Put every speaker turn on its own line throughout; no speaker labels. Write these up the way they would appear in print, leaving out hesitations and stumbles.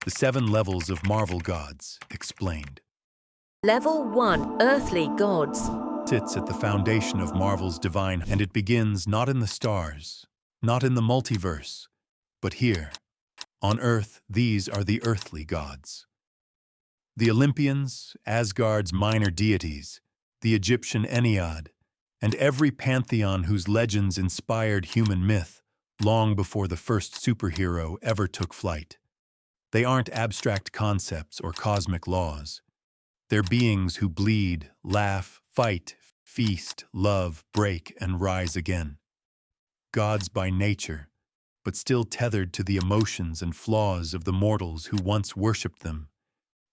The 7 levels of Marvel gods, explained.
Level 1. Earthly gods.
Sits at the foundation of Marvel's divine, and it begins not in the stars, not in the multiverse, but here. On Earth, these are the earthly gods. The Olympians, Asgard's minor deities, the Egyptian Ennead, and every pantheon whose legends inspired human myth long before the first superhero ever took flight. They aren't abstract concepts or cosmic laws. They're beings who bleed, laugh, fight, feast, love, break, and rise again. Gods by nature, but still tethered to the emotions and flaws of the mortals who once worshipped them.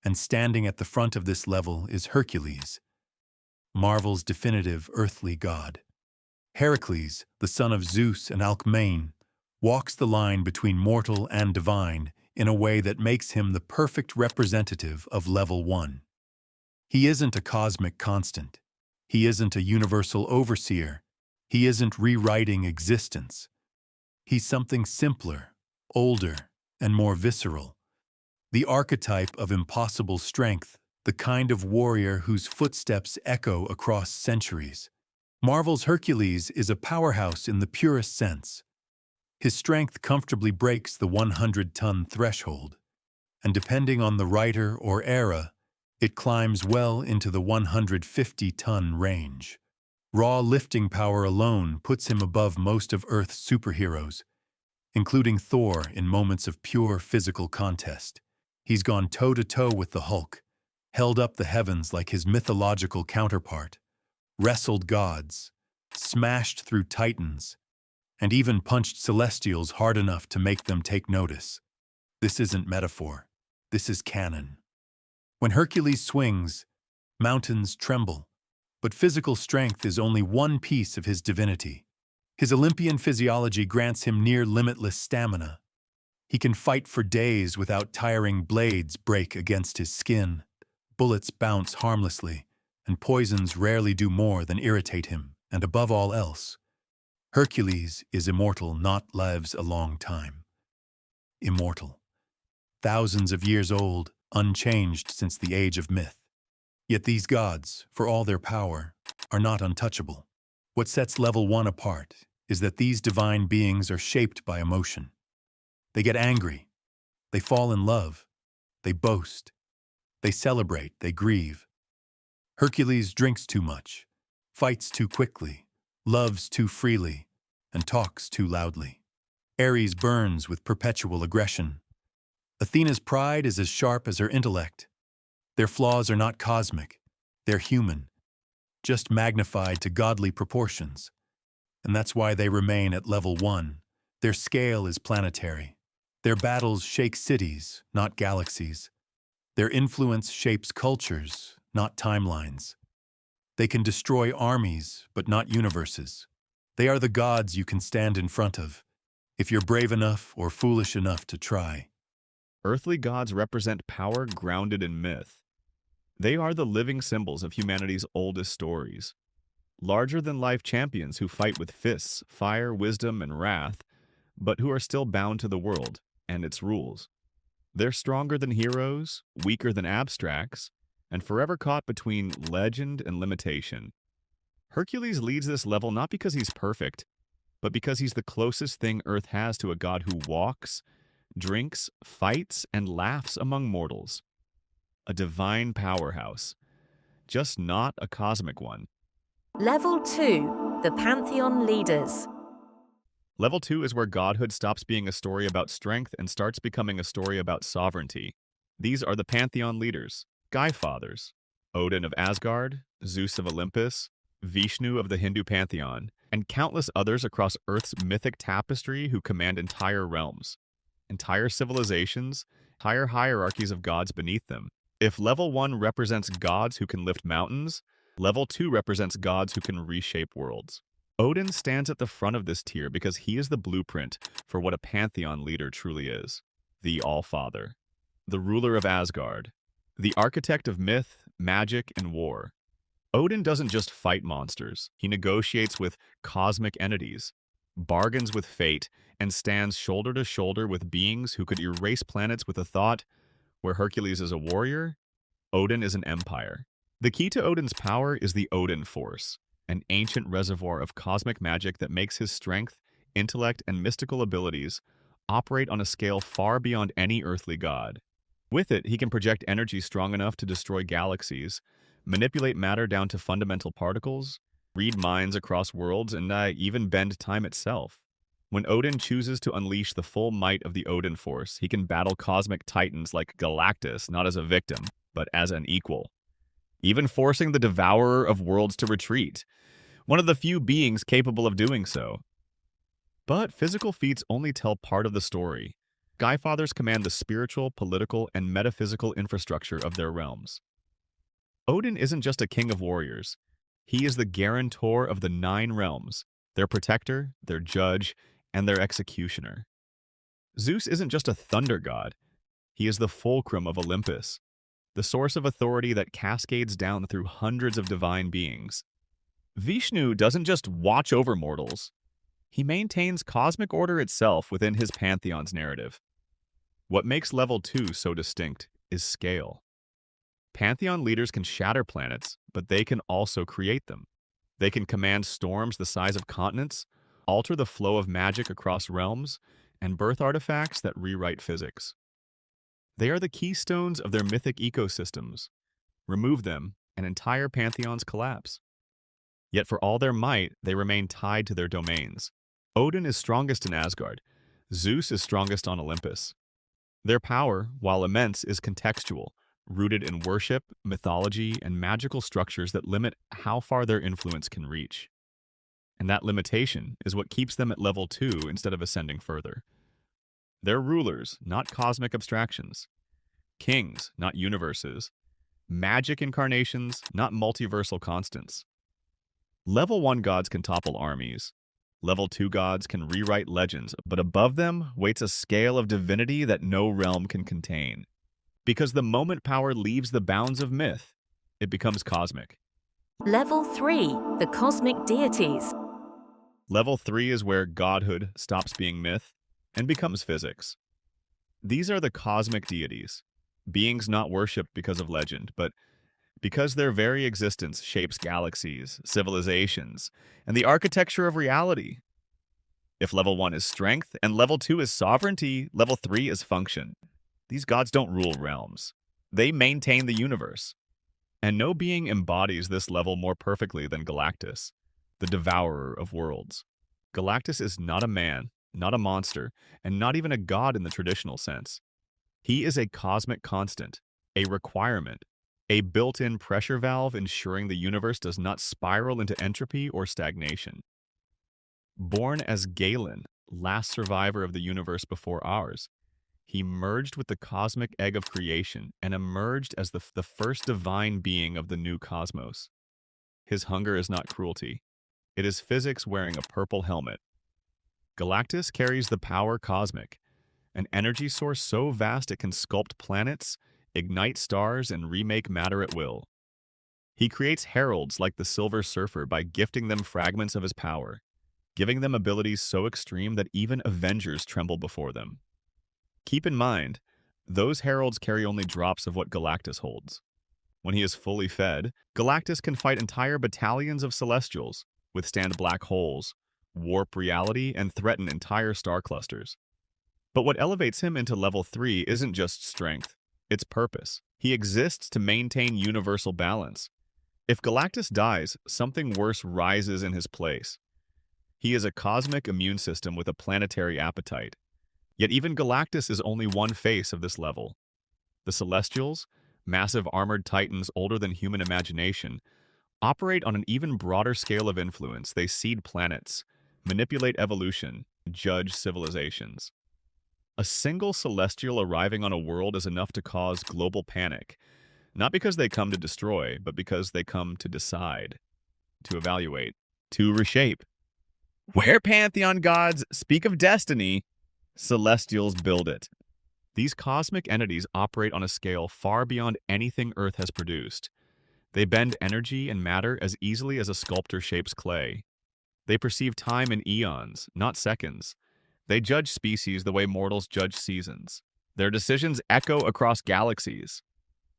And standing at the front of this level is Hercules, Marvel's definitive earthly god. Heracles, the son of Zeus and Alcmene, walks the line between mortal and divine in a way that makes him the perfect representative of Level 1. He isn't a cosmic constant. He isn't a universal overseer. He isn't rewriting existence. He's something simpler, older, and more visceral. The archetype of impossible strength, the kind of warrior whose footsteps echo across centuries. Marvel's Hercules is a powerhouse in the purest sense. His strength comfortably breaks the 100-ton threshold, and depending on the writer or era, it climbs well into the 150-ton range. Raw lifting power alone puts him above most of Earth's superheroes, including Thor in moments of pure physical contest. He's gone toe-to-toe with the Hulk, held up the heavens like his mythological counterpart, wrestled gods, smashed through titans, and even punched celestials hard enough to make them take notice. This isn't metaphor. This is canon. When Hercules swings, mountains tremble, but physical strength is only one piece of his divinity. His Olympian physiology grants him near-limitless stamina. He can fight for days without tiring blades break against his skin. Bullets bounce harmlessly, and poisons rarely do more than irritate him, and above all else, Hercules is immortal, not lives a long time. Immortal. Thousands of years old, unchanged since the age of myth. Yet these gods, for all their power, are not untouchable. What sets Level 1 apart is that these divine beings are shaped by emotion. They get angry, they fall in love, they boast, they celebrate, they grieve. Hercules drinks too much, fights too quickly, loves too freely, and talks too loudly. Ares burns with perpetual aggression. Athena's pride is as sharp as her intellect. Their flaws are not cosmic, they're human, just magnified to godly proportions. And that's why they remain at Level 1. Their scale is planetary. Their battles shake cities, not galaxies. Their influence shapes cultures, not timelines. They can destroy armies, but not universes. They are the gods you can stand in front of, if you're brave enough or foolish enough to try.
Earthly gods represent power grounded in myth. They are the living symbols of humanity's oldest stories. Larger-than-life champions who fight with fists, fire, wisdom, and wrath, but who are still bound to the world and its rules. They're stronger than heroes, weaker than abstracts, and forever caught between legend and limitation. Hercules leads this level not because he's perfect, but because he's the closest thing Earth has to a god who walks, drinks, fights, and laughs among mortals. A divine powerhouse, just not a cosmic one.
Level 2. The Pantheon leaders.
Level 2 is where godhood stops being a story about strength and starts becoming a story about sovereignty. These are the Pantheon leaders, Guy Fathers, Odin of Asgard, Zeus of Olympus, Vishnu of the Hindu pantheon, and countless others across Earth's mythic tapestry who command entire realms, entire civilizations, entire hierarchies of gods beneath them. If Level 1 represents gods who can lift mountains, Level 2 represents gods who can reshape worlds. Odin stands at the front of this tier because he is the blueprint for what a pantheon leader truly is. The All-Father, the ruler of Asgard, the architect of myth, magic, and war. Odin doesn't just fight monsters, he negotiates with cosmic entities, bargains with fate, and stands shoulder to shoulder with beings who could erase planets with a thought. Where Hercules is a warrior, Odin is an empire. The key to Odin's power is the Odin Force, an ancient reservoir of cosmic magic that makes his strength, intellect, and mystical abilities operate on a scale far beyond any earthly god. With it, he can project energy strong enough to destroy galaxies, manipulate matter down to fundamental particles, read minds across worlds, and even bend time itself. When Odin chooses to unleash the full might of the Odin Force, he can battle cosmic titans like Galactus not as a victim, but as an equal, even forcing the Devourer of Worlds to retreat, one of the few beings capable of doing so. But physical feats only tell part of the story. Skyfathers command the spiritual, political, and metaphysical infrastructure of their realms. Odin isn't just a king of warriors. He is the guarantor of the 9 realms, their protector, their judge, and their executioner. Zeus isn't just a thunder god. He is the fulcrum of Olympus, the source of authority that cascades down through hundreds of divine beings. Vishnu doesn't just watch over mortals. He maintains cosmic order itself within his pantheon's narrative. What makes level 2 so distinct is scale. Pantheon leaders can shatter planets, but they can also create them. They can command storms the size of continents, alter the flow of magic across realms, and birth artifacts that rewrite physics. They are the keystones of their mythic ecosystems. Remove them, and entire pantheons collapse. Yet for all their might, they remain tied to their domains. Odin is strongest in Asgard. Zeus is strongest on Olympus. Their power, while immense, is contextual, rooted in worship, mythology, and magical structures that limit how far their influence can reach. And that limitation is what keeps them at level 2 instead of ascending further. They're rulers, not cosmic abstractions. Kings, not universes. Magic incarnations, not multiversal constants. Level 1 gods can topple armies. Level 2 gods can rewrite legends, but above them waits a scale of divinity that no realm can contain. Because the moment power leaves the bounds of myth, it becomes cosmic.
Level 3, the cosmic deities.
Level 3 is where godhood stops being myth and becomes physics. These are the cosmic deities, beings not worshipped because of legend, but because their very existence shapes galaxies, civilizations, and the architecture of reality. If level 1 is strength and level 2 is sovereignty, level 3 is function. These gods don't rule realms. They maintain the universe. And no being embodies this level more perfectly than Galactus, the devourer of worlds. Galactus is not a man, not a monster, and not even a god in the traditional sense. He is a cosmic constant, a requirement, a built-in pressure valve ensuring the universe does not spiral into entropy or stagnation. Born as Galen, last survivor of the universe before ours, he merged with the cosmic egg of creation and emerged as the first divine being of the new cosmos. His hunger is not cruelty. It is physics wearing a purple helmet. Galactus carries the power cosmic, an energy source so vast it can sculpt planets, ignite stars, and remake matter at will. He creates heralds like the Silver Surfer by gifting them fragments of his power, giving them abilities so extreme that even Avengers tremble before them. Keep in mind, those heralds carry only drops of what Galactus holds. When he is fully fed, Galactus can fight entire battalions of Celestials, withstand black holes, warp reality, and threaten entire star clusters. But what elevates him into level 3 isn't just strength, it's purpose. He exists to maintain universal balance. If Galactus dies, something worse rises in his place. He is a cosmic immune system with a planetary appetite. Yet even Galactus is only one face of this level. The Celestials, massive armored titans older than human imagination, operate on an even broader scale of influence. They seed planets, manipulate evolution, judge civilizations. A single Celestial arriving on a world is enough to cause global panic, not because they come to destroy, but because they come to decide, to evaluate, to reshape. Where pantheon gods speak of destiny, Celestials build it. These cosmic entities operate on a scale far beyond anything Earth has produced. They bend energy and matter as easily as a sculptor shapes clay. They perceive time in eons, not seconds. They judge species the way mortals judge seasons. Their decisions echo across galaxies.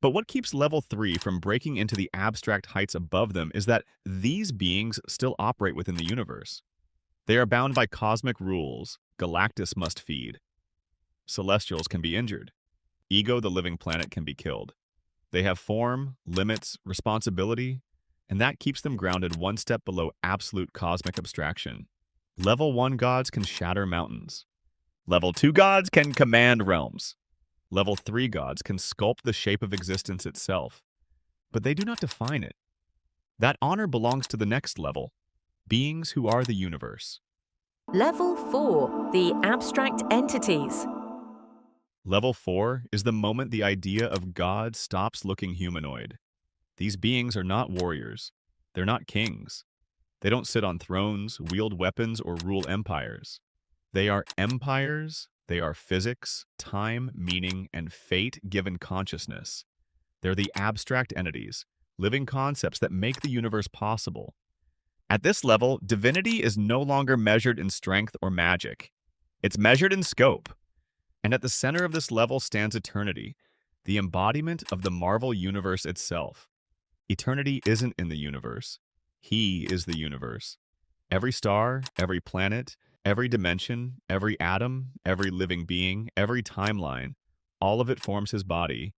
But what keeps level 3 from breaking into the abstract heights above them is that these beings still operate within the universe. They are bound by cosmic rules. Galactus must feed. Celestials can be injured. Ego, the living planet, can be killed. They have form, limits, responsibility, and that keeps them grounded one step below absolute cosmic abstraction. Level 1 gods can shatter mountains. Level 2 gods can command realms. Level 3 gods can sculpt the shape of existence itself, but they do not define it. That honor belongs to the next level, beings who are the universe.
Level 4, the abstract entities.
Level 4 is the moment the idea of God stops looking humanoid. These beings are not warriors. They're not kings. They don't sit on thrones, wield weapons, or rule empires. They are empires. They are physics, time, meaning, and fate given consciousness. They're the abstract entities, living concepts that make the universe possible. At this level, divinity is no longer measured in strength or magic. It's measured in scope. And at the center of this level stands eternity, the embodiment of the Marvel universe itself. Eternity isn't in the universe. He is the universe. Every star, every planet, every dimension, every atom, every living being, every timeline, all of it forms his body.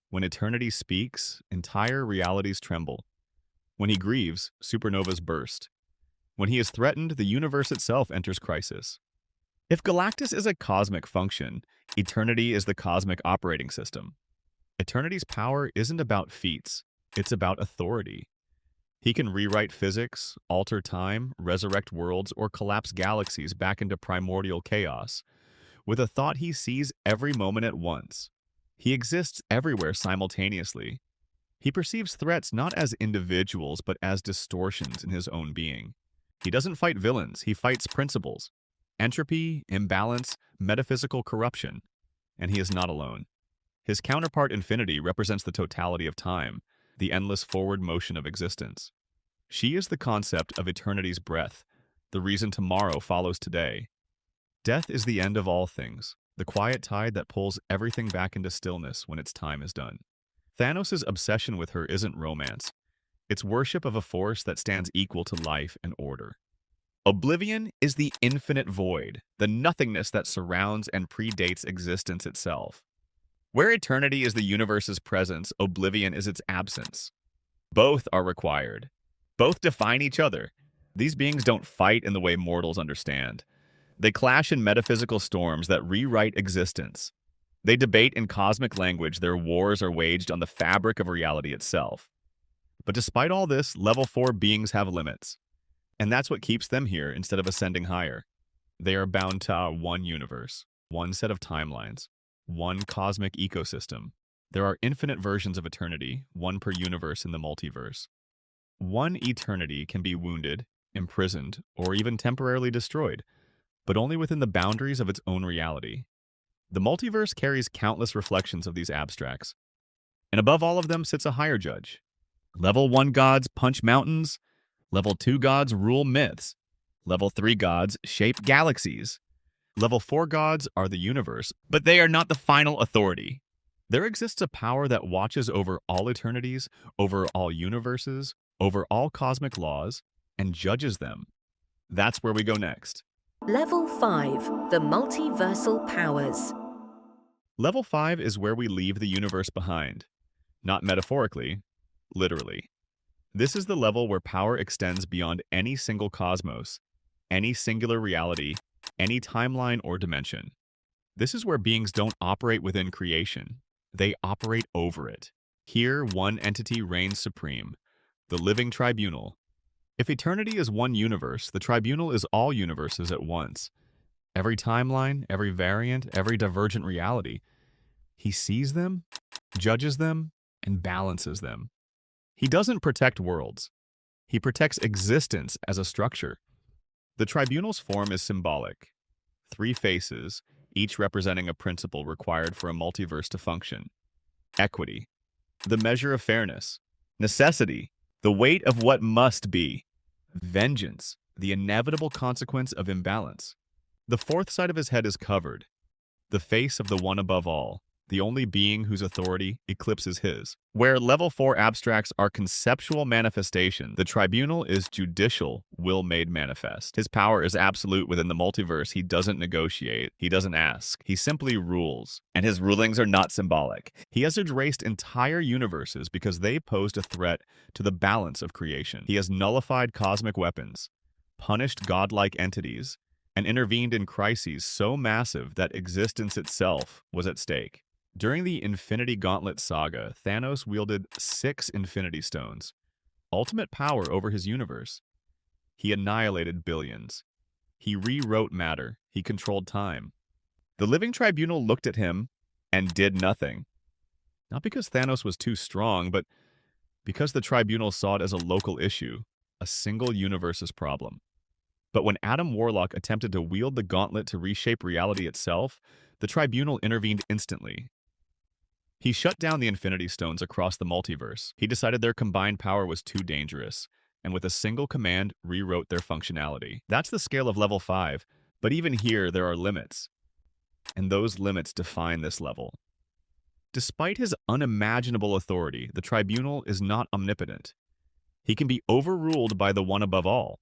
When eternity speaks, entire realities tremble. When he grieves, supernovas burst. When he is threatened, the universe itself enters crisis. If Galactus is a cosmic function, eternity is the cosmic operating system. Eternity's power isn't about feats, it's about authority. He can rewrite physics, alter time, resurrect worlds, or collapse galaxies back into primordial chaos. With a thought, he sees every moment at once. He exists everywhere simultaneously. He perceives threats not as individuals, but as distortions in his own being. He doesn't fight villains, he fights principles. Entropy, imbalance, metaphysical corruption. And he is not alone. His counterpart, Infinity, represents the totality of time, the endless forward motion of existence. She is the concept of eternity's breath, the reason tomorrow follows today. Death is the end of all things, the quiet tide that pulls everything back into stillness when its time is done. Thanos' obsession with her isn't romance. It's worship of a force that stands equal to life and order. Oblivion is the infinite void, the nothingness that surrounds and predates existence itself. Where eternity is the universe's presence, oblivion is its absence. Both are required. Both define each other. These beings don't fight in the way mortals understand. They clash in metaphysical storms that rewrite existence. They debate in cosmic language. Their wars are waged on the fabric of reality itself. But despite all this, level 4 beings have limits. And that's what keeps them here instead of ascending higher. They are bound to one universe, one set of timelines, one cosmic ecosystem. There are infinite versions of eternity, one per universe in the multiverse. One eternity can be wounded, imprisoned, or even temporarily destroyed, but only within the boundaries of its own reality. The multiverse carries countless reflections of these abstracts. And above all of them sits a higher judge. Level 1 gods punch mountains. Level 2 gods rule myths. Level 3 gods shape galaxies. Level 4 gods are the universe, but they are not the final authority. There exists a power that watches over all eternities, over all universes, over all cosmic laws, and judges them. That's where we go next.
Level 5, the multiversal powers.
Level 5 is where we leave the universe behind. Not metaphorically, literally. This is the level where power extends beyond any single cosmos, any singular reality, any timeline or dimension. This is where beings don't operate within creation. They operate over it. Here, one entity reigns supreme, the living tribunal. If eternity is one universe, the tribunal is all universes at once. Every timeline, every variant, every divergent reality. He sees them, judges them, and balances them. He doesn't protect worlds. He protects existence as a structure. The tribunal's form is symbolic. 3 faces, each representing a principle required for a multiverse to function. Equity, the measure of fairness. Necessity, the weight of what must be. Vengeance, the inevitable consequence of imbalance. The fourth side of his head is covered, the face of the one above all, the only being whose authority eclipses his. Where level 4 abstracts are conceptual manifestation, the tribunal is judicial, will made manifest. His power is absolute within the multiverse. He doesn't negotiate. He doesn't ask. He simply rules. And his rulings are not symbolic. He has erased entire universes because they posed a threat to the balance of creation. He has nullified cosmic weapons, punished godlike entities, and intervened in crises so massive that existence itself was at stake. During the Infinity Gauntlet saga, Thanos wielded 6 Infinity Stones, ultimate power over his universe. He annihilated billions. He rewrote matter. He controlled time. The Living Tribunal looked at him and did nothing. Not because Thanos was too strong, but because the Tribunal saw it as a local issue, a single universe's problem. But when Adam Warlock attempted to wield the gauntlet to reshape reality itself, the Tribunal intervened instantly. He shut down the Infinity Stones across the multiverse. He decided their combined power was too dangerous, and with a single command, rewrote their functionality. That's the scale of level 5, but even here there are limits. And those limits define this level. Despite his unimaginable authority, the Tribunal is not omnipotent. He can be overruled by the one above all.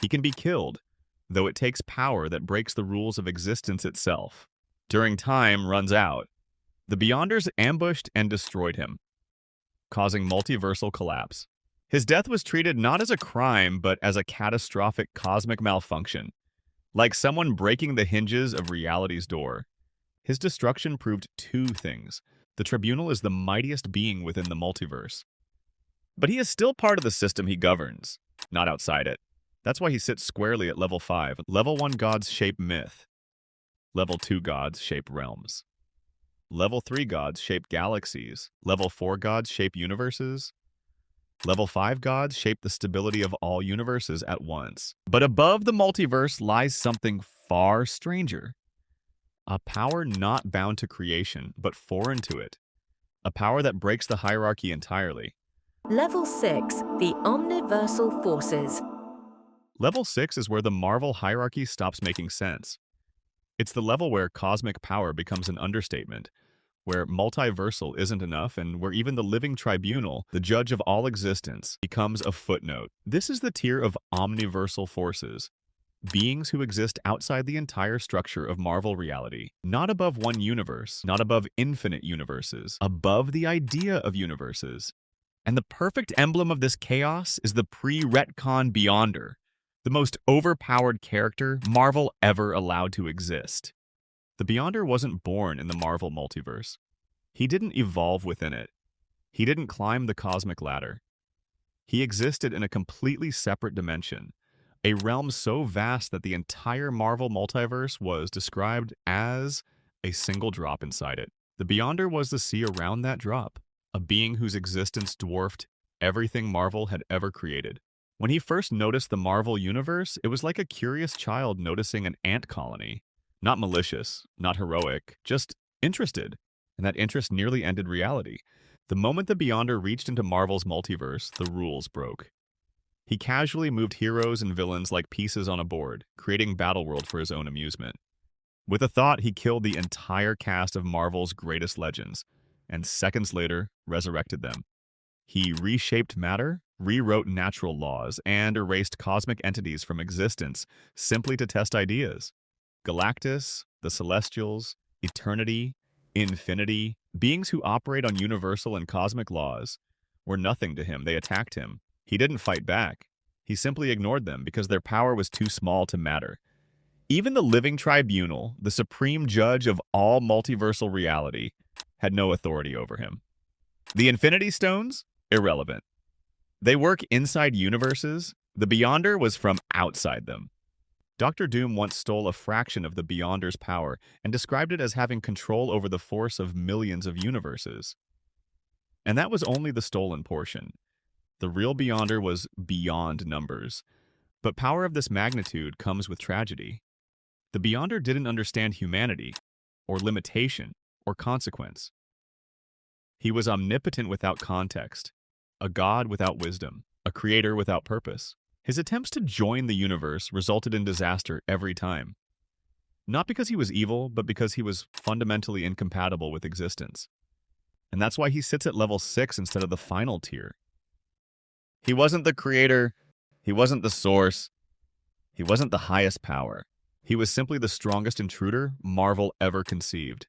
He can be killed, though it takes power that breaks the rules of existence itself. During time runs out, the Beyonders ambushed and destroyed him, causing multiversal collapse. His death was treated not as a crime, but as a catastrophic cosmic malfunction, like someone breaking the hinges of reality's door. His destruction proved 2 things. The Tribunal is the mightiest being within the multiverse. But he is still part of the system he governs, not outside it. That's why he sits squarely at level 5. Level 1 gods shape myth. Level 2 gods shape realms. Level 3 gods shape galaxies. Level 4 gods shape universes. Level 5 gods shape the stability of all universes at once. But above the multiverse lies something far stranger. A power not bound to creation, but foreign to it. A power that breaks the hierarchy entirely.
Level 6, the Omniversal Forces.
Level 6 is where the Marvel hierarchy stops making sense. It's the level where cosmic power becomes an understatement, where multiversal isn't enough, and where even the Living Tribunal, the judge of all existence, becomes a footnote. This is the tier of omniversal forces, beings who exist outside the entire structure of Marvel reality, not above one universe, not above infinite universes, above the idea of universes. And the perfect emblem of this chaos is the pre-retcon Beyonder, the most overpowered character Marvel ever allowed to exist. The Beyonder wasn't born in the Marvel multiverse. He didn't evolve within it. He didn't climb the cosmic ladder. He existed in a completely separate dimension, a realm so vast that the entire Marvel multiverse was described as a single drop inside it. The Beyonder was the sea around that drop, a being whose existence dwarfed everything Marvel had ever created. When he first noticed the Marvel universe, it was like a curious child noticing an ant colony. Not malicious, not heroic, just interested. And that interest nearly ended reality. The moment the Beyonder reached into Marvel's multiverse, the rules broke. He casually moved heroes and villains like pieces on a board, creating Battleworld for his own amusement. With a thought, he killed the entire cast of Marvel's greatest legends, and seconds later, resurrected them. He reshaped matter, rewrote natural laws, and erased cosmic entities from existence simply to test ideas. Galactus, the Celestials, Eternity, Infinity, beings who operate on universal and cosmic laws, were nothing to him. They attacked him. He didn't fight back. He simply ignored them because their power was too small to matter. Even the Living Tribunal, the supreme judge of all multiversal reality, had no authority over him. The Infinity Stones? Irrelevant. They work inside universes. The Beyonder was from outside them. Dr. Doom once stole a fraction of the Beyonder's power and described it as having control over the force of millions of universes. And that was only the stolen portion. The real Beyonder was beyond numbers. But power of this magnitude comes with tragedy. The Beyonder didn't understand humanity, or limitation, or consequence. He was omnipotent without context, a god without wisdom, a creator without purpose. His attempts to join the universe resulted in disaster every time. Not because he was evil, but because he was fundamentally incompatible with existence. And that's why he sits at level 6 instead of the final tier. He wasn't the creator, he wasn't the source, he wasn't the highest power. He was simply the strongest intruder Marvel ever conceived.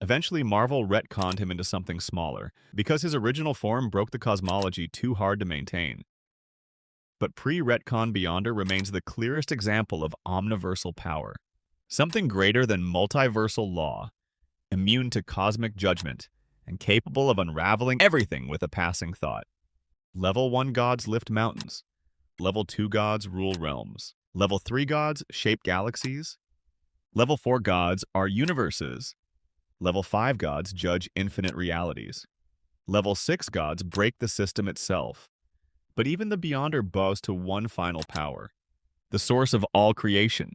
Eventually, Marvel retconned him into something smaller, because his original form broke the cosmology too hard to maintain. But pre-retcon Beyonder remains the clearest example of omniversal power. Something greater than multiversal law, immune to cosmic judgment, and capable of unraveling everything with a passing thought. Level 1 gods lift mountains. Level 2 gods rule realms. Level 3 gods shape galaxies. Level 4 gods are universes. Level 5 gods judge infinite realities. Level 6 gods break the system itself. But even the Beyonder bows to one final power, the source of all creation,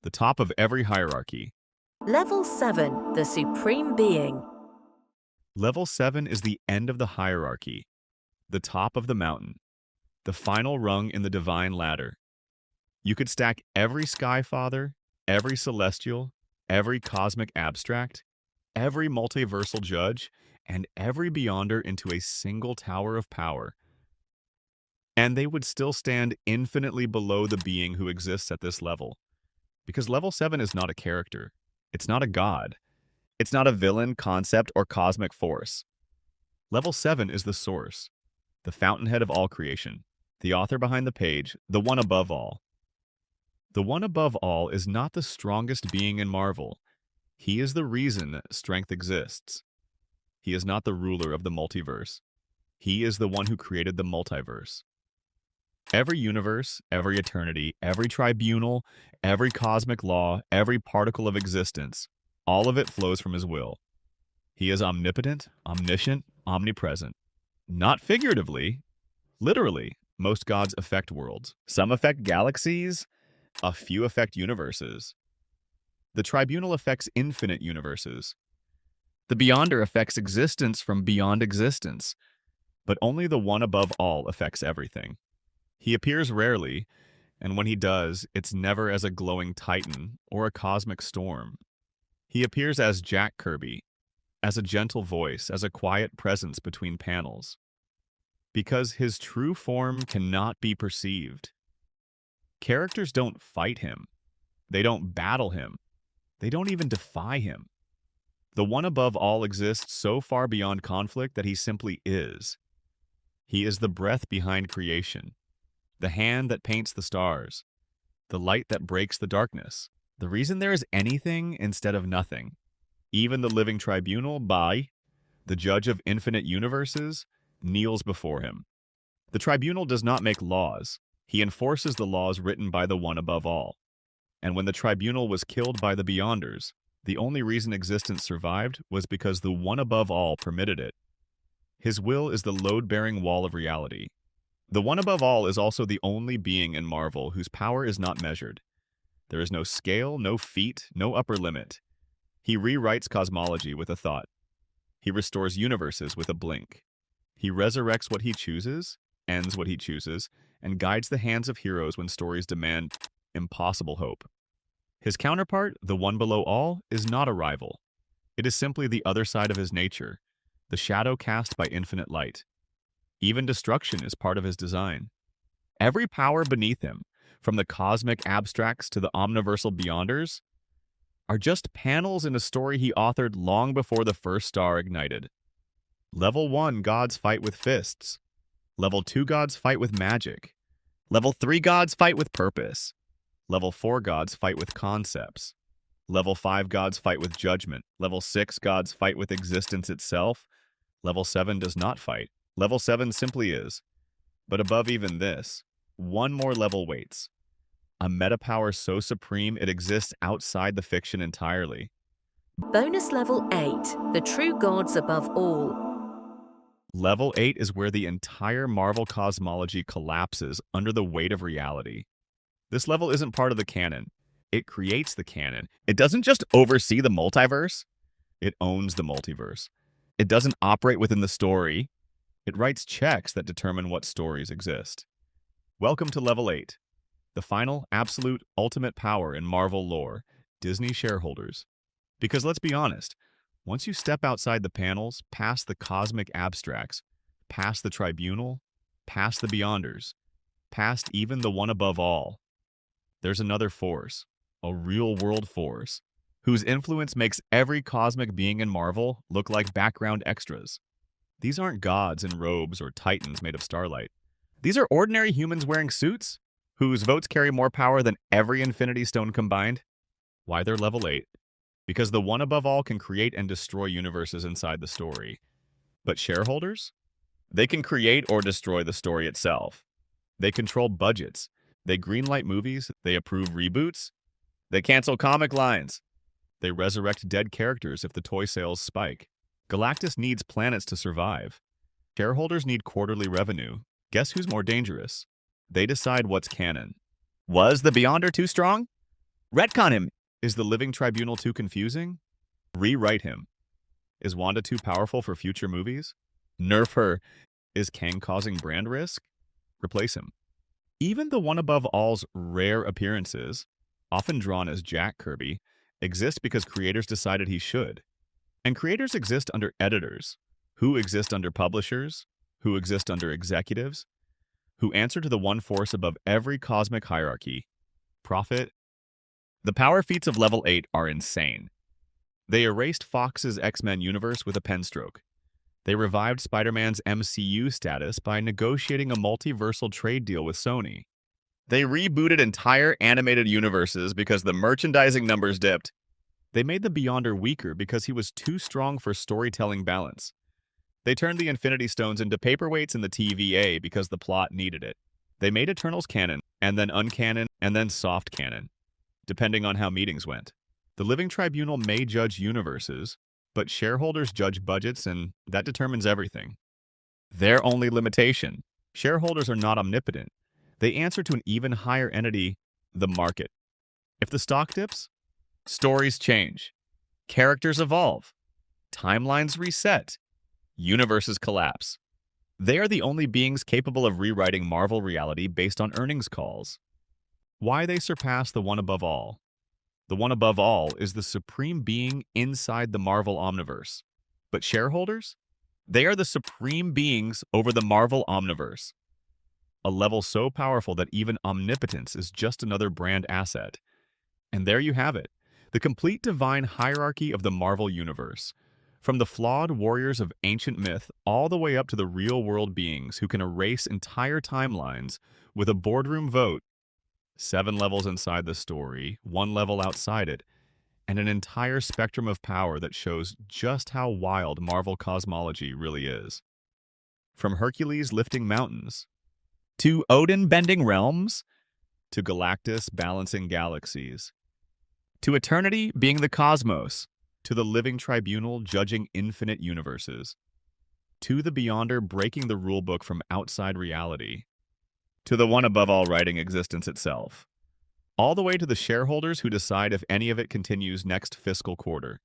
the top of every hierarchy.
Level 7, the Supreme Being.
Level 7 is the end of the hierarchy, the top of the mountain, the final rung in the divine ladder. You could stack every Skyfather, every Celestial, every cosmic abstract, every multiversal judge, and every Beyonder into a single tower of power. And they would still stand infinitely below the being who exists at this level. Because level 7 is not a character. It's not a god. It's not a villain, concept, or cosmic force. Level 7 is the source, the fountainhead of all creation, the author behind the page, the one above all. The one above all is not the strongest being in Marvel. He is the reason strength exists. He is not the ruler of the multiverse. He is the one who created the multiverse. Every universe, every eternity, every tribunal, every cosmic law, every particle of existence, all of it flows from his will. He is omnipotent, omniscient, omnipresent. Not figuratively, literally. Most gods affect worlds. Some affect galaxies, a few affect universes. The tribunal affects infinite universes. The Beyonder affects existence from beyond existence, but only the one above all affects everything. He appears rarely, and when he does, it's never as a glowing titan or a cosmic storm. He appears as Jack Kirby, as a gentle voice, as a quiet presence between panels. Because his true form cannot be perceived. Characters don't fight him. They don't battle him. They don't even defy him. The one above all exists so far beyond conflict that he simply is. He is the breath behind creation, the hand that paints the stars, the light that breaks the darkness, the reason there is anything instead of nothing. Even the living tribunal, Bai, the judge of infinite universes, kneels before him. The tribunal does not make laws. He enforces the laws written by the one above all. And when the tribunal was killed by the Beyonders, the only reason existence survived was because the one above all permitted it. His will is the load-bearing wall of reality. The one above all is also the only being in Marvel whose power is not measured. There is no scale, no feat, no upper limit. He rewrites cosmology with a thought. He restores universes with a blink. He resurrects what he chooses, ends what he chooses, and guides the hands of heroes when stories demand impossible hope. His counterpart, the one below all, is not a rival. It is simply the other side of his nature, the shadow cast by infinite light. Even destruction is part of his design. Every power beneath him, from the cosmic abstracts to the omniversal Beyonders, are just panels in a story he authored long before the first star ignited. Level 1 gods fight with fists. Level 2 gods fight with magic. Level 3 gods fight with purpose. Level 4 gods fight with concepts. Level 5 gods fight with judgment. Level 6 gods fight with existence itself. Level 7 does not fight. Level 7 simply is. But above even this, one more level waits. A meta power so supreme it exists outside the fiction entirely.
Bonus level 8, the true gods above all.
Level 8 is where the entire Marvel cosmology collapses under the weight of reality. This level isn't part of the canon. It creates the canon. It doesn't just oversee the multiverse. It owns the multiverse. It doesn't operate within the story. It writes checks that determine what stories exist. Welcome to Level 8, the final, absolute, ultimate power in Marvel lore, Disney shareholders. Because let's be honest, once you step outside the panels, past the cosmic abstracts, past the tribunal, past the beyonders, past even the one above all, there's another force, a real-world force, whose influence makes every cosmic being in Marvel look like background extras. These aren't gods in robes or titans made of starlight. These are ordinary humans wearing suits, whose votes carry more power than every Infinity Stone combined. Why they're level 8? Because the one above all can create and destroy universes inside the story. But shareholders? They can create or destroy the story itself. They control budgets. They greenlight movies. They approve reboots. They cancel comic lines. They resurrect dead characters if the toy sales spike. Galactus needs planets to survive. Shareholders need quarterly revenue. Guess who's more dangerous? They decide what's canon. Was the Beyonder too strong? Retcon him. Is the Living Tribunal too confusing? Rewrite him. Is Wanda too powerful for future movies? Nerf her. Is Kang causing brand risk? Replace him. Even the one above all's rare appearances, often drawn as Jack Kirby, exist because creators decided he should. And creators exist under editors, who exist under publishers, who exist under executives, who answer to the one force above every cosmic hierarchy, profit. The power feats of Level 8 are insane. They erased Fox's X-Men universe with a pen stroke. They revived Spider-Man's MCU status by negotiating a multiversal trade deal with Sony. They rebooted entire animated universes because the merchandising numbers dipped. They made the Beyonder weaker because he was too strong for storytelling balance. They turned the Infinity Stones into paperweights in the TVA because the plot needed it. They made Eternals canon, and then uncanon, and then soft canon, depending on how meetings went. The Living Tribunal may judge universes, but shareholders judge budgets, and that determines everything. Their only limitation: shareholders are not omnipotent. They answer to an even higher entity, the market. If the stock dips, stories change, characters evolve, timelines reset, universes collapse. They are the only beings capable of rewriting Marvel reality based on earnings calls. Why they surpass the one above all? The one above all is the supreme being inside the Marvel Omniverse. But shareholders? They are the supreme beings over the Marvel Omniverse. A level so powerful that even omnipotence is just another brand asset. And there you have it, the complete divine hierarchy of the Marvel Universe. From the flawed warriors of ancient myth all the way up to the real-world beings who can erase entire timelines with a boardroom vote. 7 levels inside the story, 1 level outside it, and an entire spectrum of power that shows just how wild Marvel cosmology really is. From Hercules lifting mountains, to Odin bending realms, to Galactus balancing galaxies, to eternity being the cosmos, to the Living Tribunal judging infinite universes, to the Beyonder breaking the rulebook from outside reality, to the one above all writing existence itself, all the way to the shareholders who decide if any of it continues next fiscal quarter.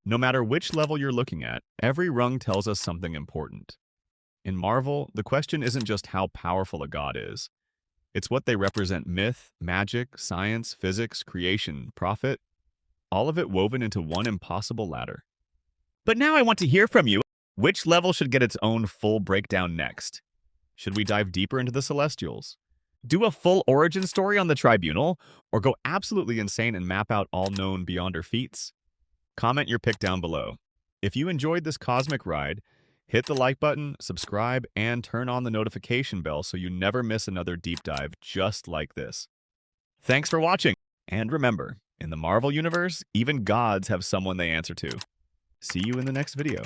No matter which level you're looking at, every rung tells us something important. In Marvel, the question isn't just how powerful a god is. It's what they represent: myth, magic, science, physics, creation, profit, all of it woven into one impossible ladder. But now I want to hear from you. Which level should get its own full breakdown next? Should we dive deeper into the Celestials? Do a full origin story on the Tribunal? Or go absolutely insane and map out all known Beyonder feats? Comment your pick down below. If you enjoyed this cosmic ride, hit the like button, subscribe, and turn on the notification bell so you never miss another deep dive just like this. Thanks for watching, and remember, in the Marvel Universe, even gods have someone they answer to. See you in the next video.